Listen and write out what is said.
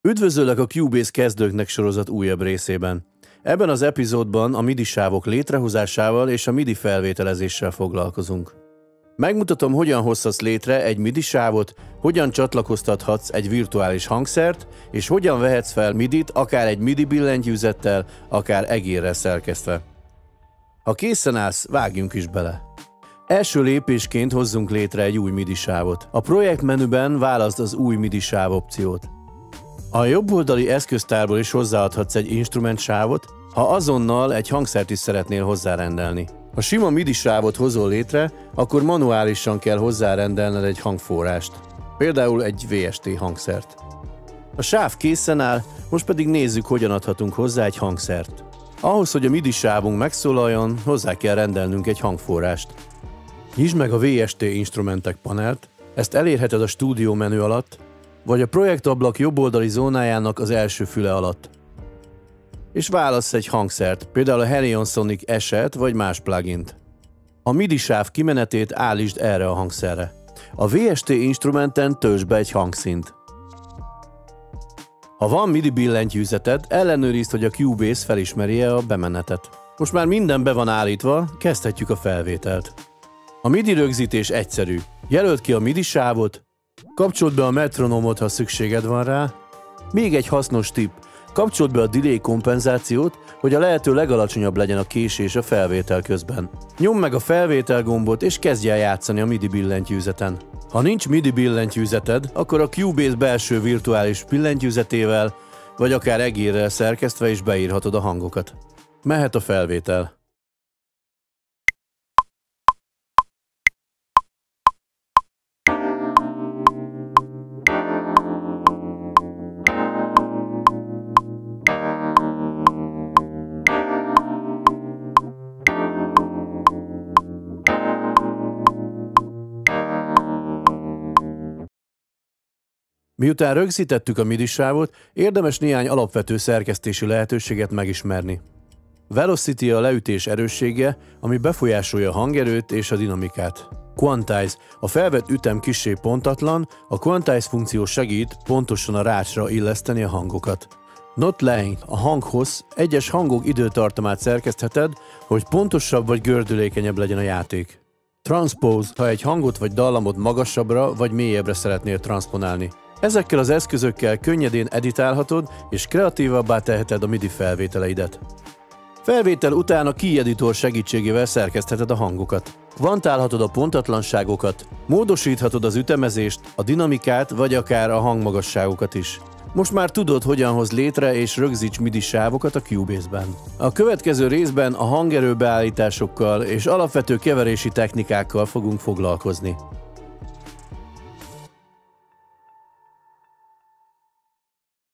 Üdvözöllek a Cubase kezdőknek sorozat újabb részében. Ebben az epizódban a MIDI sávok létrehozásával és a MIDI felvételezéssel foglalkozunk. Megmutatom, hogyan hozhatsz létre egy MIDI sávot, hogyan csatlakoztathatsz egy virtuális hangszert, és hogyan vehetsz fel MIDI-t akár egy MIDI billentyűzettel, akár egérrel szerkesztve. Ha készen állsz, vágjunk is bele! Első lépésként hozzunk létre egy új MIDI sávot. A projekt menüben válaszd az új MIDI sáv opciót. A jobboldali eszköztárból is hozzáadhatsz egy instrument sávot, ha azonnal egy hangszert is szeretnél hozzárendelni. Ha sima MIDI sávot hozol létre, akkor manuálisan kell hozzárendelned egy hangforrást, például egy VST hangszert. A sáv készen áll, most pedig nézzük, hogyan adhatunk hozzá egy hangszert. Ahhoz, hogy a MIDI sávunk megszólaljon, hozzá kell rendelnünk egy hangforrást. Nyisd meg a VST instrumentek panelt, ezt elérheted a stúdió menü alatt, vagy a projektablak jobboldali zónájának az első füle alatt. És válassz egy hangszert, például a Helion Sonic Eset vagy más plugint. A MIDI sáv kimenetét állítsd erre a hangszerre. A VST instrumenten töltsd be egy hangszínt. Ha van MIDI billentyűzeted, ellenőrizd, hogy a Cubase felismeri-e a bemenetet. Most már minden be van állítva, kezdhetjük a felvételt. A MIDI rögzítés egyszerű. Jelöld ki a MIDI sávot, kapcsold be a metronomot, ha szükséged van rá. Még egy hasznos tipp, kapcsold be a delay kompenzációt, hogy a lehető legalacsonyabb legyen a késés a felvétel közben. Nyomd meg a felvétel gombot és kezdj el játszani a MIDI billentyűzeten. Ha nincs MIDI billentyűzeted, akkor a Cubase belső virtuális billentyűzetével, vagy akár egérrel szerkesztve is beírhatod a hangokat. Mehet a felvétel. Miután rögzítettük a MIDI sávot, érdemes néhány alapvető szerkesztési lehetőséget megismerni. Velocity a leütés erőssége, ami befolyásolja a hangerőt és a dinamikát. Quantize a felvett ütem kissé pontatlan, a Quantize funkció segít pontosan a rácsra illeszteni a hangokat. Not length a hanghossz, egyes hangok időtartamát szerkesztheted, hogy pontosabb vagy gördülékenyebb legyen a játék. Transpose, ha egy hangot vagy dallamot magasabbra vagy mélyebbre szeretnél transponálni. Ezekkel az eszközökkel könnyedén editálhatod és kreatívabbá teheted a MIDI felvételeidet. Felvétel után a Key Editor segítségével szerkesztheted a hangokat. Kvantálhatod a pontatlanságokat, módosíthatod az ütemezést, a dinamikát vagy akár a hangmagasságokat is. Most már tudod, hogyan hoz létre és rögzíts MIDI sávokat a Cubase-ben. A következő részben a hangerő beállításokkal és alapvető keverési technikákkal fogunk foglalkozni.